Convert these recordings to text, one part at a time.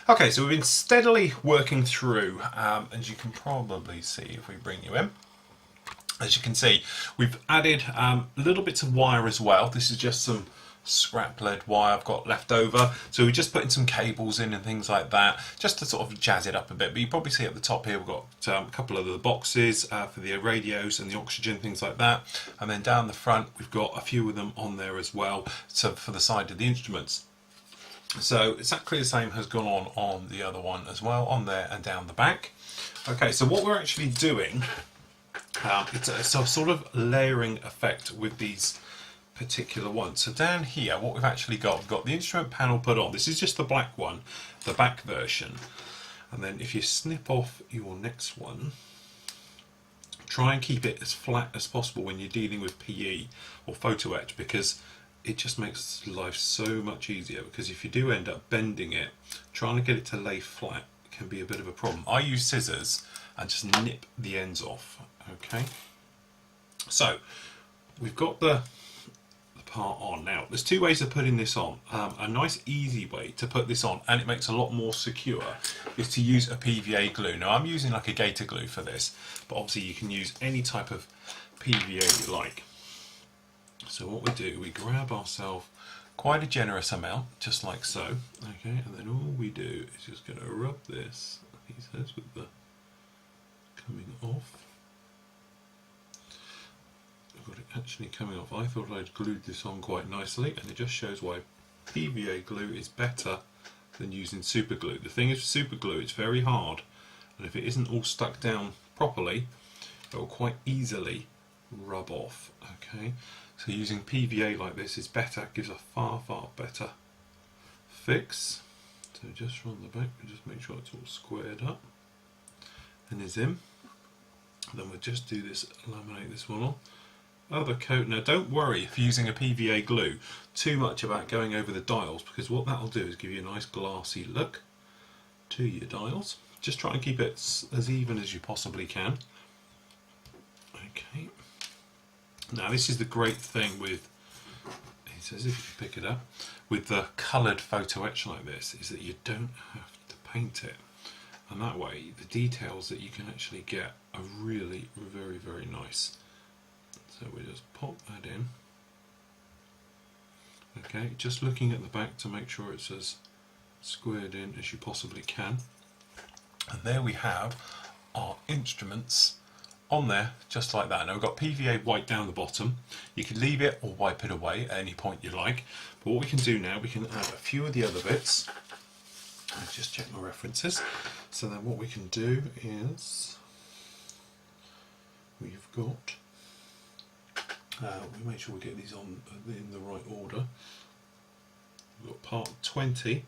Okay, so we've been steadily working through, as you can probably see if we bring you in. As you can see, we've added little bits of wire as well. This is just some scrap lead wire I've got left over. So we're just putting some cables in and things like that, just to sort of jazz it up a bit. But you probably see at the top here we've got a couple of the boxes for the radios and the oxygen, things like that. And then down the front we've got a few of them on there as well, so for the side of the instruments. So exactly the same has gone on the other one as well, on there and down the back. Okay, so what we're actually doing, it's a sort of layering effect with these particular ones. So down here, what we've actually got, we've got the instrument panel put on. This is just the black one, the back version. And then if you snip off your next one, try and keep it as flat as possible when you're dealing with PE or photo etch, because it just makes life so much easier. Because if you do end up bending it, trying to get it to lay flat can be a bit of a problem. I use scissors and just nip the ends off. Okay, so we've got the part on now. There's two ways of putting this on. A nice easy way to put this on, and it makes a lot more secure, is to use a PVA glue. Now I'm using like a gator glue for this, but obviously you can use any type of PVA you like. So what we do, we grab ourselves quite a generous amount, just like so, okay, and then all we do is just going to rub this, he says, with the coming off. I've got it actually coming off. I thought I'd glued this on quite nicely, and it just shows why PVA glue is better than using super glue. The thing is, with super glue, it's very hard, and if it isn't all stuck down properly, it will quite easily rub off, okay. So using PVA like this is better, gives a far better fix. So just from the back, we just make sure it's all squared up and is in. Then we'll just do this, laminate this one on. Other coat. Now don't worry if you're using a PVA glue too much about going over the dials, because what that'll do is give you a nice glassy look to your dials. Just try and keep it as even as you possibly can. Okay. Now this is the great thing with, it says if you pick it up, with the coloured photo etch like this, is that you don't have to paint it. And that way the details that you can actually get are really very nice. So we just pop that in. Okay, just looking at the back to make sure it's as squared in as you possibly can. And there we have our instruments on there, just like that. Now we've got PVA white down the bottom. You can leave it or wipe it away at any point you like. But what we can do now, we can add a few of the other bits. I'll just check my references. So then what we can do is, we've got, we make sure we get these on in the right order. We've got part 20.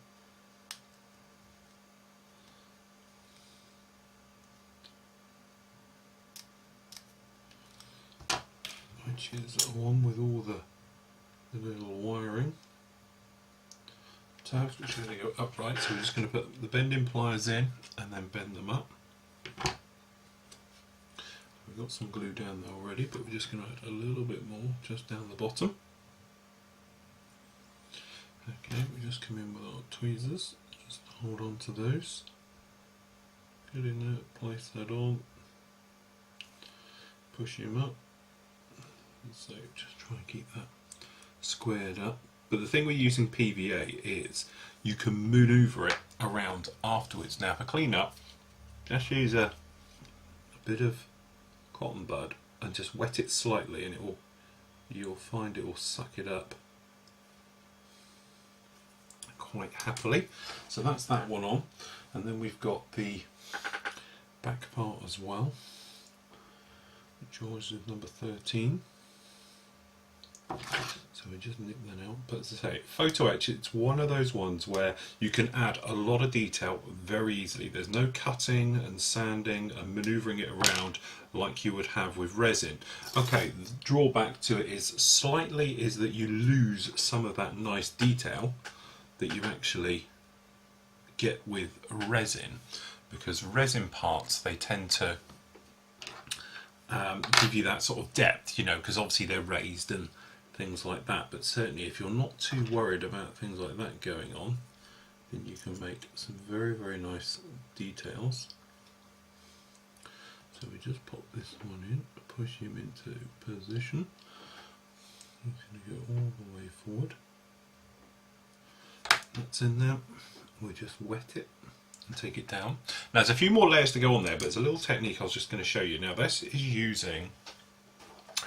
Which is the one with all the little wiring tabs, which are going to go upright. So we're just going to put the bending pliers in and then bend them up. We've got some glue down there already, but we're just going to add a little bit more just down the bottom. Okay, we just come in with our tweezers, just hold on to those, get in there, place that on, push him up. So just try and keep that squared up. But the thing with using PVA is you can manoeuvre it around afterwards. Now for clean up, just use a bit of cotton bud and just wet it slightly, and you'll find it will suck it up quite happily. So that's that one on, and then we've got the back part as well, which yours is number 13. So we just nip that out. But as I say, photo etch, it's one of those ones where you can add a lot of detail very easily. There's no cutting and sanding and manoeuvring it around like you would have with resin. Okay, the drawback to it is that you lose some of that nice detail that you actually get with resin, because resin parts, they tend to give you that sort of depth, you know, because obviously they're raised and things like that. But certainly if you're not too worried about things like that going on, then you can make some very, very nice details. So we just pop this one in, push him into position. He's going to go all the way forward. That's in there. We just wet it and take it down. Now there's a few more layers to go on there, but there's a little technique I was just going to show you. Now this is using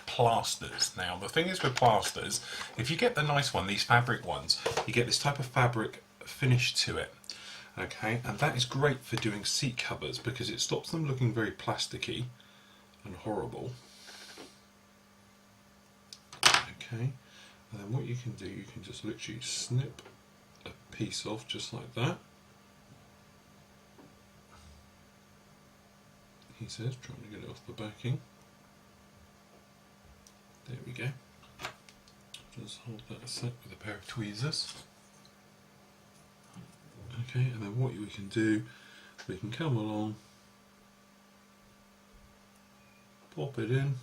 plasters. Now the thing is with plasters, if you get the nice one, these fabric ones, you get this type of fabric finish to it. Okay, and that is great for doing seat covers because it stops them looking very plasticky and horrible. Okay, and then what you can do, you can just literally snip a piece off just like that. He says, trying to get it off the backing. There we go. Just hold that set with a pair of tweezers. Okay, and then what we can do, we can come along, pop it in,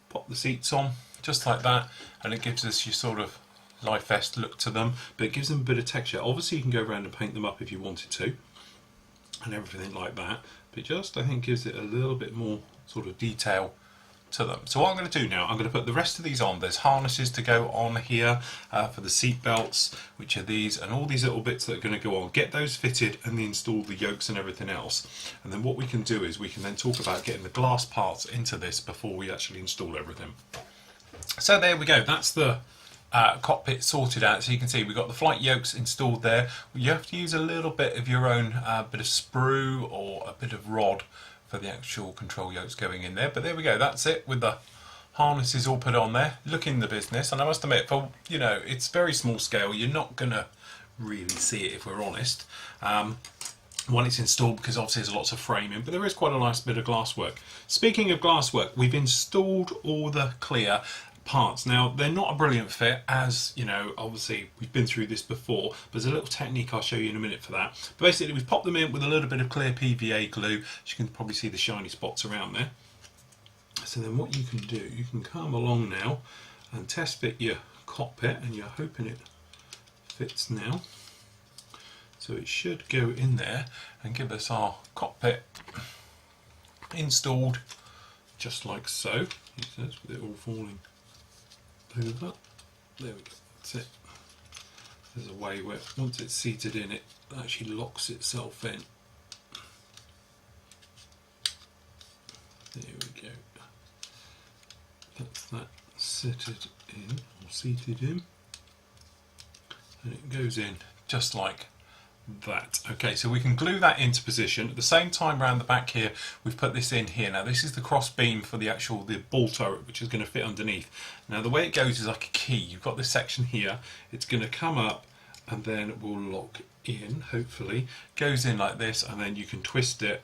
pop the seats on, just like that, and it gives us your sort of life vest look to them, but it gives them a bit of texture. Obviously you can go around and paint them up if you wanted to, and everything like that, but just I think gives it a little bit more sort of detail to them. So what I'm going to do now, I'm going to put the rest of these on. There's harnesses to go on here for the seat belts, which are these, and all these little bits that are going to go on. Get those fitted and then install the yokes and everything else. And then what we can do is we can then talk about getting the glass parts into this before we actually install everything. So there we go, that's the cockpit sorted out. So you can see we've got the flight yokes installed there. You have to use a little bit of your own bit of sprue or a bit of rod for the actual control yokes going in there, but there we go, that's it with the harnesses all put on there, looking the business. And I must admit, for it's very small scale, you're not gonna really see it if we're honest when it's installed, because obviously there's lots of framing, but there is quite a nice bit of glass work. Speaking of glass work, we've installed all the clear parts. Now they're not a brilliant fit, as you know, obviously we've been through this before, but there's a little technique I'll show you in a minute for that. But basically we've popped them in with a little bit of clear PVA glue, as you can probably see the shiny spots around there. So then what you can do, you can come along now and test fit your cockpit, and you're hoping it fits now. So it should go in there and give us our cockpit installed just like so, he says, with it all falling over. There we go, that's it. There's a way where once it's seated in, it actually locks itself in. There we go. That's that seated in, or seated in. And it goes in just like that. Okay, so we can glue that into position. At the same time around the back here, we've put this in here. Now this is the cross beam for the ball turret, which is going to fit underneath. Now the way it goes is like a key. You've got this section here, it's going to come up and then it will lock in, hopefully. Goes in like this, and then you can twist it,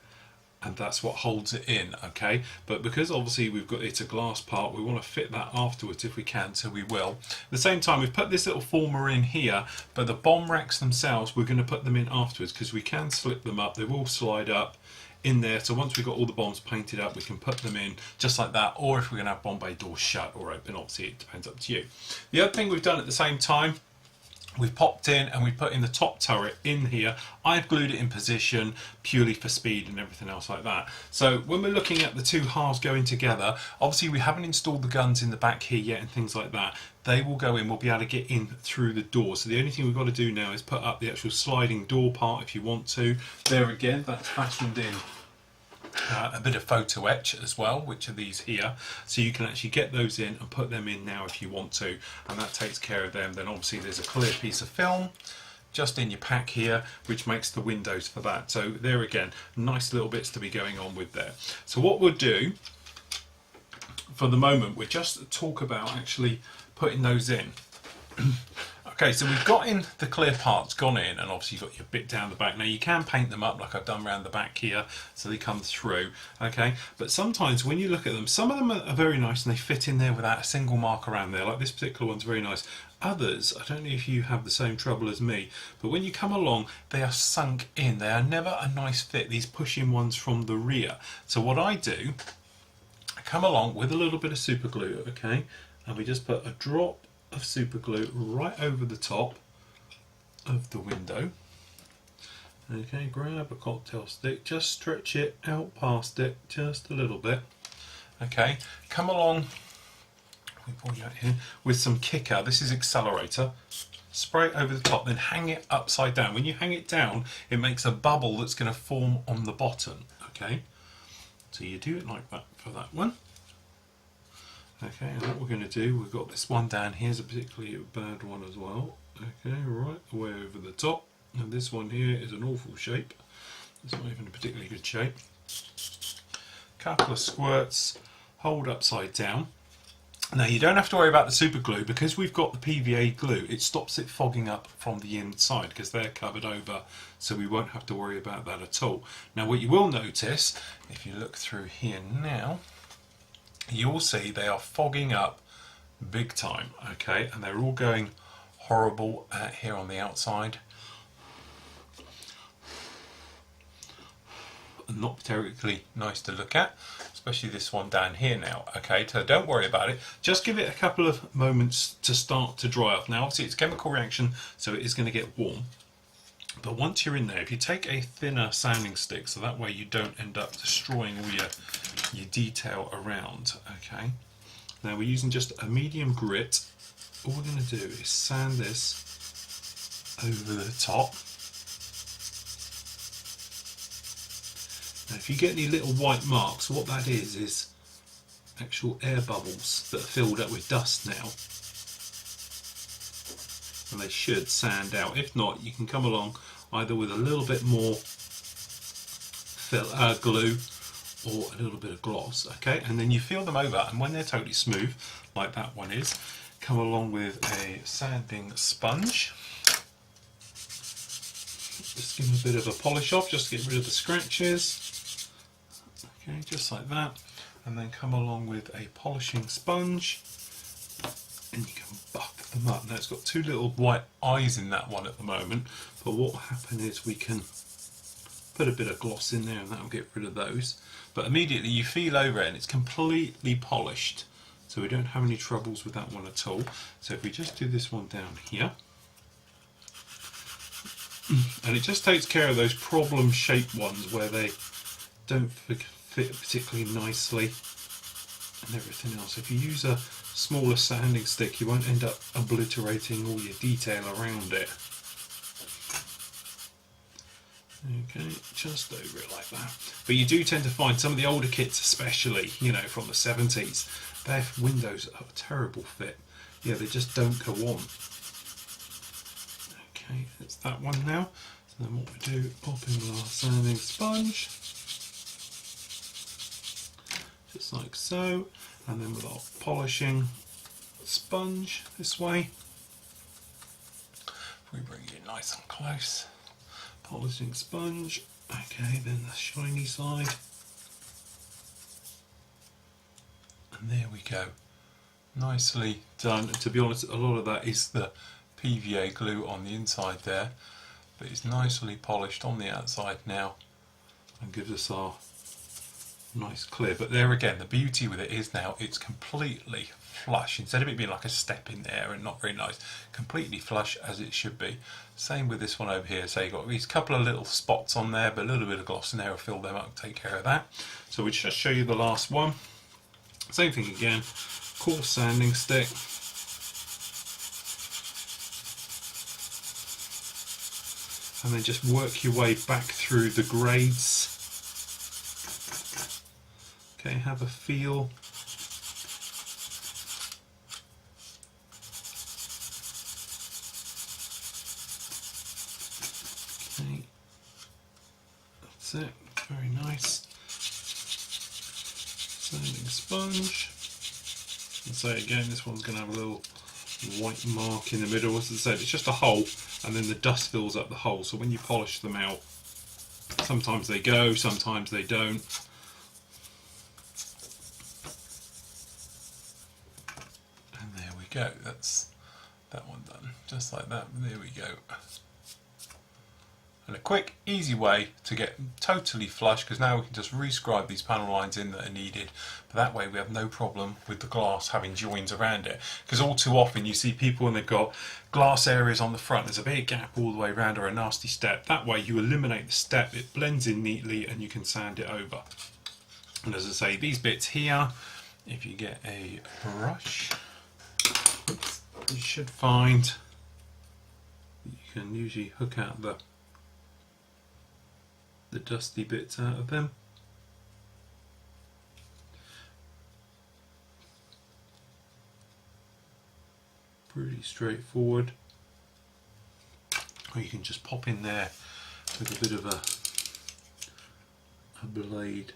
and that's what holds it in. Okay, but because obviously it's a glass part, we want to fit that afterwards if we can, so we will. At the same time, we've put this little former in here, but the bomb racks themselves, we're going to put them in afterwards, because we can slip them up. They will slide up in there, so once we've got all the bombs painted up, we can put them in just like that, or if we're going to have bomb bay doors shut or open, obviously it depends, up to you. The other thing we've done at the same time, we've popped in and we put in the top turret in here. I've glued it in position purely for speed and everything else like that. So when we're looking at the two halves going together, obviously we haven't installed the guns in the back here yet and things like that. They will go in, we'll be able to get in through the door. So the only thing we've got to do now is put up the actual sliding door part if you want to. There again, that's fashioned in a bit of photo etch as well, which are these here, so you can actually get those in and put them in now if you want to, and that takes care of them. Then obviously there's a clear piece of film just in your pack here, which makes the windows for that. So there again, nice little bits to be going on with there. So what we'll do for the moment, we'll just talk about actually putting those in. Okay, so we've got in the clear parts gone in, and obviously you've got your bit down the back. Now you can paint them up like I've done around the back here, so they come through, okay? But sometimes when you look at them, some of them are very nice and they fit in there without a single mark around there, like this particular one's very nice. Others, I don't know if you have the same trouble as me, but when you come along, they are sunk in. They are never a nice fit, these push-in ones from the rear. So what I do, I come along with a little bit of super glue, okay? And we just put a drop of of super glue right over the top of the window. Okay, grab a cocktail stick, just stretch it out past it just a little bit. Okay, come along, let me pull you out here, with some kicker. This is accelerator. Spray it over the top, then hang it upside down. When you hang it down, it makes a bubble that's going to form on the bottom. Okay, so you do it like that for that one. Okay, and what we're going to do, we've got this one down here, is a particularly bad one as well. Okay, right away over the top. And this one here is an awful shape. It's not even a particularly good shape. Couple of squirts, hold upside down. Now you don't have to worry about the super glue because we've got the PVA glue. It stops it fogging up from the inside because they're covered over, so we won't have to worry about that at all. Now what you will notice, if you look through here now, you'll see they are fogging up big time, okay, and they're all going horrible here on the outside. Not particularly nice to look at, especially this one down here now. Okay, so don't worry about it, just give it a couple of moments to start to dry off. Now obviously it's a chemical reaction, so it is going to get warm, but once you're in there, if you take a thinner sanding stick, so that way you don't end up destroying all your detail around. Okay, now we're using just a medium grit. All we're going to do is sand this over the top. Now if you get any little white marks, what that is actual air bubbles that are filled up with dust now. And they should sand out. If not, you can come along either with a little bit more glue or a little bit of gloss, okay? And then you feel them over, and when they're totally smooth, like that one is, come along with a sanding sponge. Just give them a bit of a polish off, just to get rid of the scratches. Okay, just like that, and then come along with a polishing sponge and you can buff them up. Now it's got two little white eyes in that one at the moment, but what will happen is we can put a bit of gloss in there and that will get rid of those. But immediately you feel over it and it's completely polished, so we don't have any troubles with that one at all. So if we just do this one down here, and it just takes care of those problem shaped ones where they don't fit particularly nicely and everything else. If you use a smaller sanding stick, you won't end up obliterating all your detail around it. Okay, just over it like that. But you do tend to find some of the older kits, especially, you know, from the 70s, their windows are a terrible fit. Yeah, they just don't go on. Okay, it's that one now. So then what we do, pop in with our sanding sponge, just like so, and then with our polishing sponge this way. If we bring you nice and close, polishing sponge, okay, then the shiny side, and there we go, nicely done. And to be honest, a lot of that is the PVA glue on the inside there, but it's nicely polished on the outside now and gives us our nice clear. But there again, the beauty with it is now it's completely flush. Instead of it being like a step in there and not very nice, completely flush as it should be. Same with this one over here. So you've got these couple of little spots on there, but a little bit of gloss in there will fill them up, take care of that. So we'll just show you the last one. Same thing again, coarse sanding stick. And then just work your way back through the grades. Okay, have a feel. Okay, that's it, very nice. Sanding sponge. And so again, this one's going to have a little white mark in the middle. As I said, it's just a hole, and then the dust fills up the hole. So when you polish them out, sometimes they go, sometimes they don't. And there we go. That's that one done, just like that. There we go. and a quick, easy way to get totally flush, because now we can just rescribe these panel lines in that are needed. But that way we have no problem with the glass having joins around it, because all too often you see people when they've got glass areas on the front, there's a big gap all the way around or a nasty step. That way you eliminate the step, it blends in neatly, and you can sand it over. And as I say, these bits here, if you get a brush, you should find you can usually hook out the dusty bits out of them. Pretty straightforward. Or you can just pop in there with a bit of a blade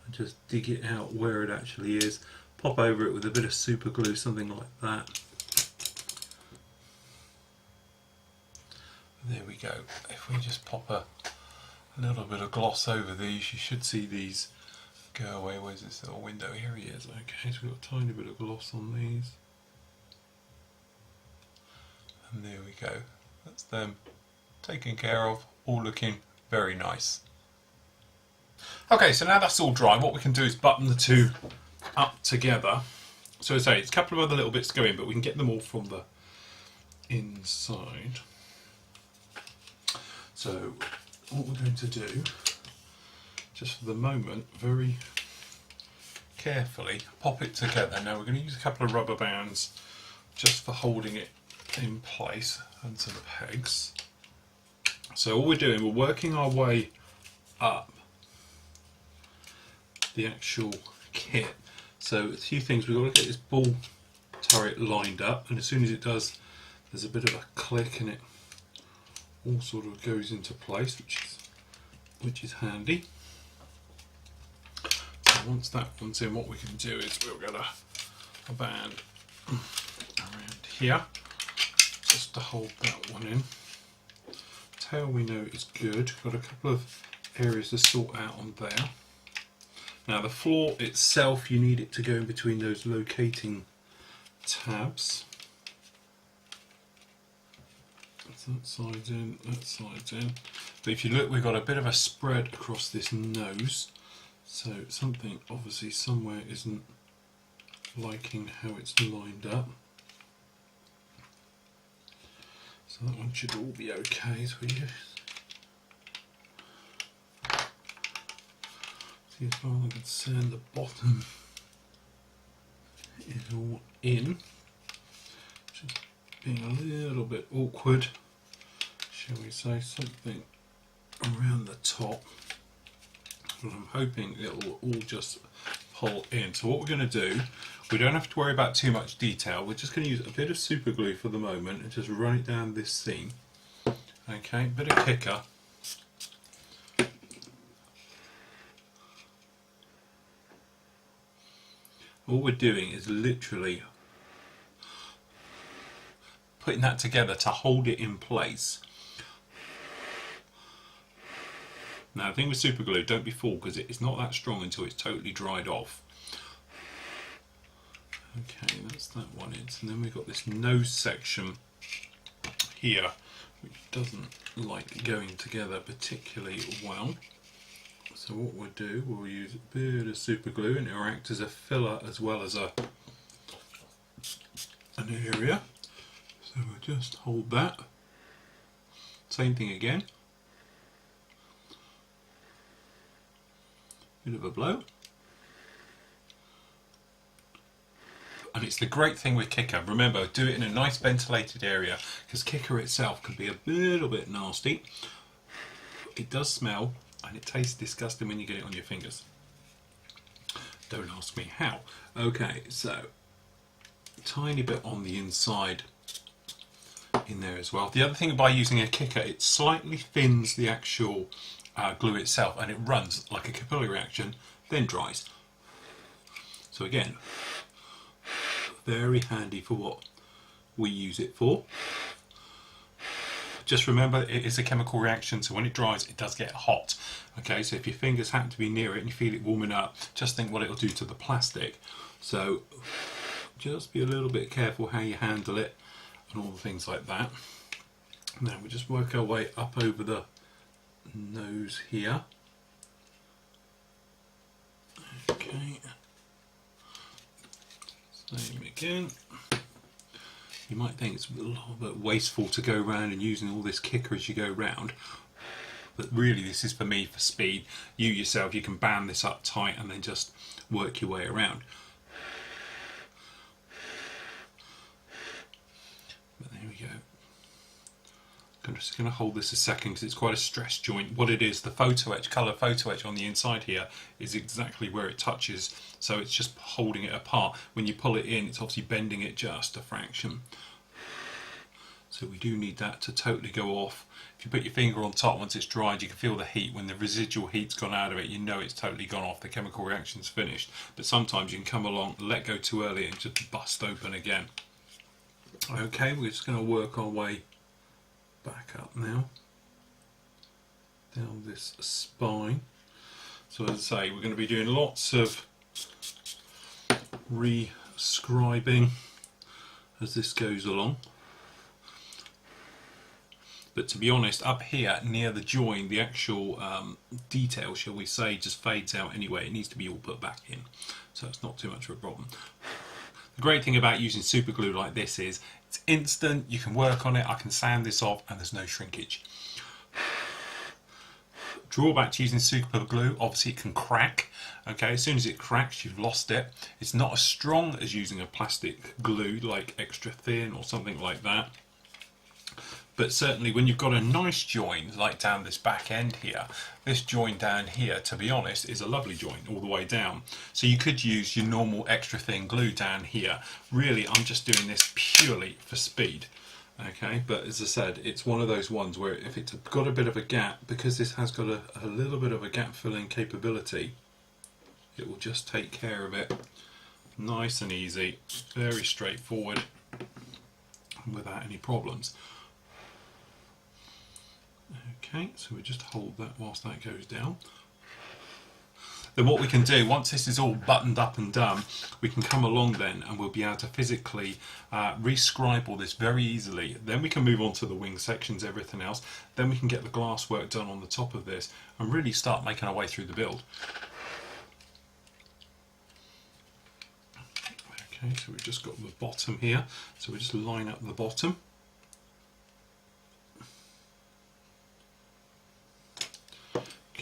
and just dig it out where it actually is. Pop over it with a bit of super glue, something like that. There we go. If we just pop a little bit of gloss over these, you should see these go away. Where's this little window? Here he is. Okay, so we've got a tiny bit of gloss on these. And there we go. That's them taken care of, all looking very nice. Okay, so now that's all dry, what we can do is button the two up together. So as I say, it's a couple of other little bits to go in, but we can get them all from the inside. So what we're going to do, just for the moment, very carefully pop it together. Now we're going to use a couple of rubber bands just for holding it in place and some pegs. So all we're doing, we're working our way up the actual kit. So a few things, we've got to get this ball turret lined up, and as soon as it does, there's a bit of a click and it all sort of goes into place, which is handy. So once that one's in, what we can do is we'll get a band around here just to hold that one in. Tail we know is good. Got a couple of areas to sort out on there. Now the floor itself, you need it to go in between those locating tabs. That side's in, that side's in. But if you look, we've got a bit of a spread across this nose. So something obviously somewhere isn't liking how it's lined up. So that one should all be okay. So we just see if I can sand the bottom is all in. Just being a little bit awkward, shall we say, something around the top. But I'm hoping it will all just pull in. So what we're going to do, we don't have to worry about too much detail. We're just going to use a bit of super glue for the moment and just run it down this seam. Okay, bit of kicker. All we're doing is literally putting that together to hold it in place. Now the thing with super glue, don't be fooled, because it's not that strong until it's totally dried off. Okay, that's that one in. And then we've got this nose section here, which doesn't like going together particularly well. So what we'll do, we'll use a bit of super glue, and it'll act as a filler as well as an area. So we'll just hold that. Same thing again. Bit of a blow. And it's the great thing with kicker. Remember, do it in a nice ventilated area, because kicker itself can be a little bit nasty. It does smell, and it tastes disgusting when you get it on your fingers. Don't ask me how. Okay, so tiny bit on the inside in there as well. The other thing by using a kicker, it slightly thins the actual glue itself, and it runs like a capillary reaction, then dries. So again, very handy for what we use it for. Just remember, it is a chemical reaction, so when it dries, it does get hot. Okay, so if your fingers happen to be near it and you feel it warming up, just think what it'll do to the plastic. So just be a little bit careful how you handle it and all the things like that. Now we just work our way up over the nose here. Okay, same again. You might think it's a little bit wasteful to go around and using all this kicker as you go round, but really this is for me for speed. You yourself, you can band this up tight and then just work your way around. But there we go. I'm just going to hold this a second because it's quite a stress joint. What it is, the photo etch, colour photo etch on the inside here is exactly where it touches, so it's just holding it apart. When you pull it in, it's obviously bending it just a fraction. So we do need that to totally go off. If you put your finger on top once it's dried, you can feel the heat. When the residual heat's gone out of it, you know it's totally gone off, the chemical reaction's finished. But sometimes you can come along, let go too early and just bust open again. Okay, we're just going to work our way back up now, down this spine. So as I say, we're going to be doing lots of re-scribing as this goes along. But to be honest, up here near the join, the actual detail, shall we say, just fades out anyway. It needs to be all put back in, so it's not too much of a problem. The great thing about using super glue like this is it's instant, you can work on it, I can sand this off and there's no shrinkage. Drawback to using super glue, obviously it can crack. Okay, as soon as it cracks, you've lost it. It's not as strong as using a plastic glue like extra thin or something like that. But certainly when you've got a nice join, like down this back end here, this join down here, to be honest, is a lovely join all the way down. So you could use your normal extra thin glue down here. Really, I'm just doing this purely for speed. Okay, but as I said, it's one of those ones where if it's got a bit of a gap, because this has got a little bit of a gap filling capability, it will just take care of it. Nice and easy, very straightforward, without any problems. Okay, so we just hold that whilst that goes down. Then what we can do, once this is all buttoned up and done, we can come along then and we'll be able to physically re-scribe all this very easily. Then we can move on to the wing sections, everything else. Then we can get the glass work done on the top of this and really start making our way through the build. Okay, so we've just got the bottom here. So we just line up the bottom.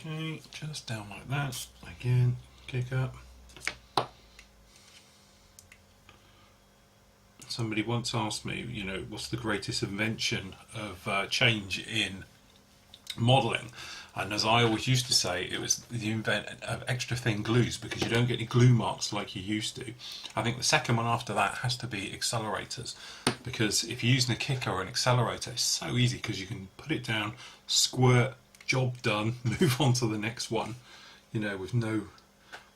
Okay, just down like that. Again, kick up. Somebody once asked me, you know, what's the greatest invention of change in modelling? And as I always used to say, it was the invention of extra thin glues, because you don't get any glue marks like you used to. I think the second one after that has to be accelerators, because if you're using a kicker or an accelerator, it's so easy because you can put it down, squirt, job done, move on to the next one, you know, with no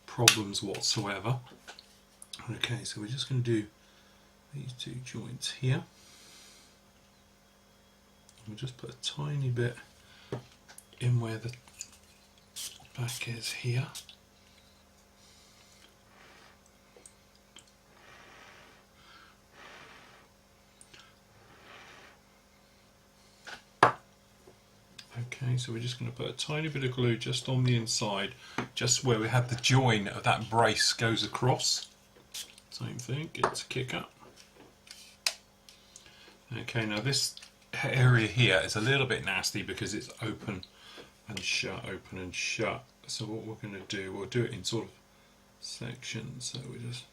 problems whatsoever. Okay, so we're just going to do these two joints here. We'll just put a tiny bit in where the back is here. Okay, so we're just going to put a tiny bit of glue just on the inside, just where we had the join of that brace goes across. Same thing, it's a kicker. Okay, now this area here is a little bit nasty because it's open and shut, open and shut. So what we're going to do, we'll do it in sort of sections. So we just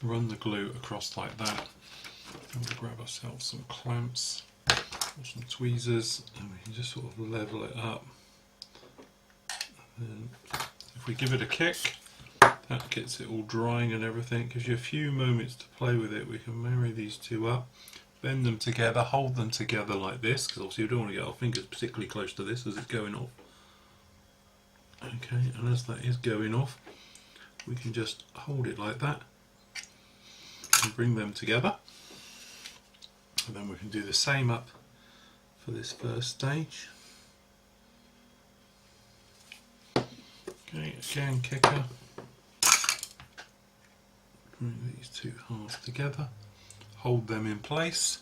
run the glue across like that. And we'll grab ourselves some clamps or some tweezers and we can just sort of level it up. And if we give it a kick, that gets it all drying and everything. Gives you a few moments to play with it. We can marry these two up, bend them together, hold them together like this, because obviously we don't want to get our fingers particularly close to this as it's going off. Okay, and as that is going off, we can just hold it like that and bring them together. And then we can do the same up for this first stage. Okay, again, kicker. Bring these two halves together, hold them in place,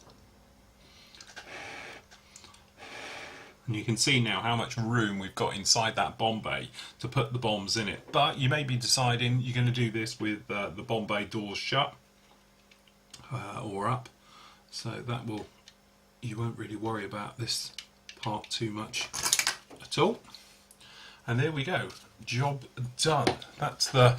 And you can see now how much room we've got inside that bomb bay to put the bombs in it. But you may be deciding you're going to do this with the bomb bay doors shut or up. So that will, you won't really worry about this part too much at all. And there we go, job done. That's the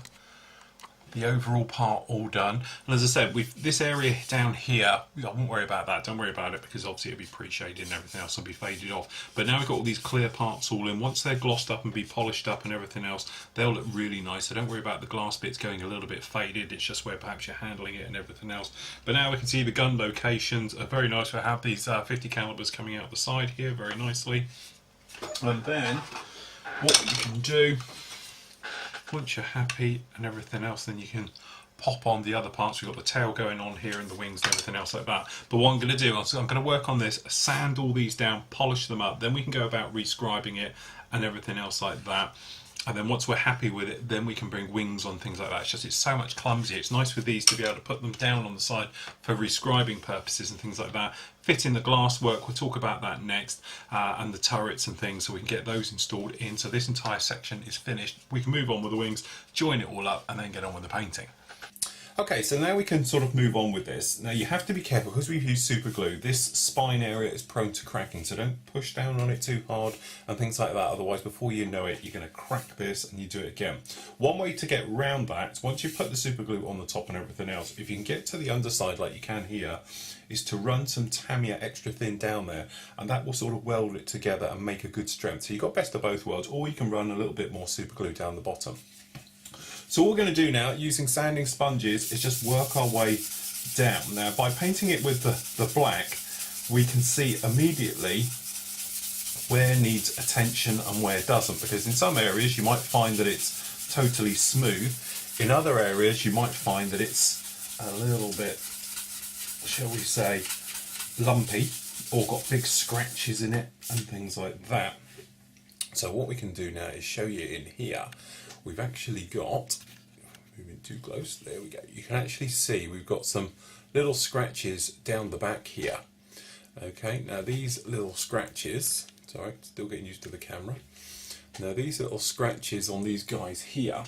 overall part all done. And as I said, with this area down here, I won't worry about that. Don't worry about it, because obviously it'll be pre-shaded and everything else will be faded off. But now we've got all these clear parts all in. Once they're glossed up and be polished up and everything else, they'll look really nice. So don't worry about the glass bits going a little bit faded. It's just where perhaps you're handling it and everything else. But now we can see the gun locations are very nice. We have these 50 calibers coming out the side here very nicely. And then what you can do, once you're happy and everything else, then you can pop on the other parts. We've got the tail going on here and the wings and everything else like that. But what I'm going to do, I'm going to work on this, sand all these down, polish them up, then we can go about rescribing it and everything else like that. And then once we're happy with it, then we can bring wings on, things like that. It's just, it's so much clumsier. It's nice with these to be able to put them down on the side for rescribing purposes and things like that. Fitting the glass work, we'll talk about that next, and the turrets and things, so we can get those installed in. So this entire section is finished. We can move on with the wings, join it all up, and then get on with the painting. Okay, so now we can sort of move on with this. Now you have to be careful, because we've used super glue, this spine area is prone to cracking, so don't push down on it too hard and things like that, otherwise before you know it, you're going to crack this and you do it again. One way to get around that, once you've put the super glue on the top and everything else, if you can get to the underside like you can here, is to run some Tamiya extra thin down there, and that will sort of weld it together and make a good strength. So you've got best of both worlds, or you can run a little bit more super glue down the bottom. So what we're going to do now, using sanding sponges, is just work our way down. Now, by painting it with the black, we can see immediately where needs attention and where doesn't, because in some areas you might find that it's totally smooth. In other areas you might find that it's a little bit, shall we say, lumpy, or got big scratches in it and things like that. So what we can do now is show you in here. We've actually got, moving too close, there we go, you can actually see we've got some little scratches down the back here. Okay, now these little scratches, sorry, still getting used to the camera. Now these little scratches on these guys here,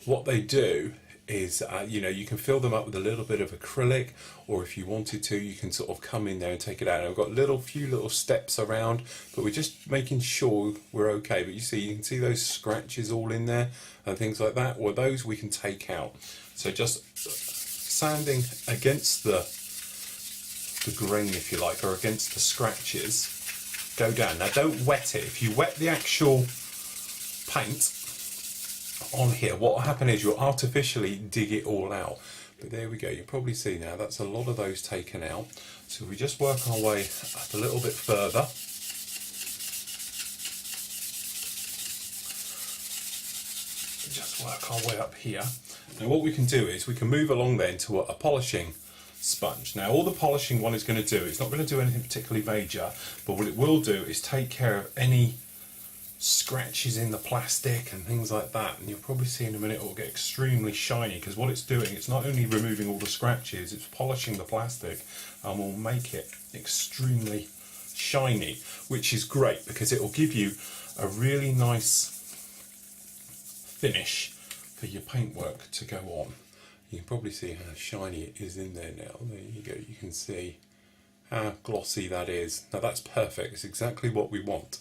what they do is, you know, you can fill them up with a little bit of acrylic, or if you wanted to, you can sort of come in there and take it out. And I've got few little steps around, but we're just making sure we're okay. But you can see those scratches all in there and things like that. Well, those we can take out. So just sanding against the grain, if you like, or against the scratches, go down. Now don't wet it. If you wet the actual paint on here, what will happen is you'll artificially dig it all out. But there we go, you probably see now that's a lot of those taken out. So we just work our way up a little bit further. Just work our way up here. Now what we can do is we can move along then to a polishing sponge. Now all the polishing one is going to do, it's not going to do anything particularly major, but what it will do is take care of any scratches in the plastic and things like that, and you'll probably see in a minute it will get extremely shiny, because what it's doing, it's not only removing all the scratches, it's polishing the plastic and will make it extremely shiny, which is great because it will give you a really nice finish for your paintwork to go on. You can probably see how shiny it is in there now. There you go, you can see how glossy that is. Now that's perfect, it's exactly what we want.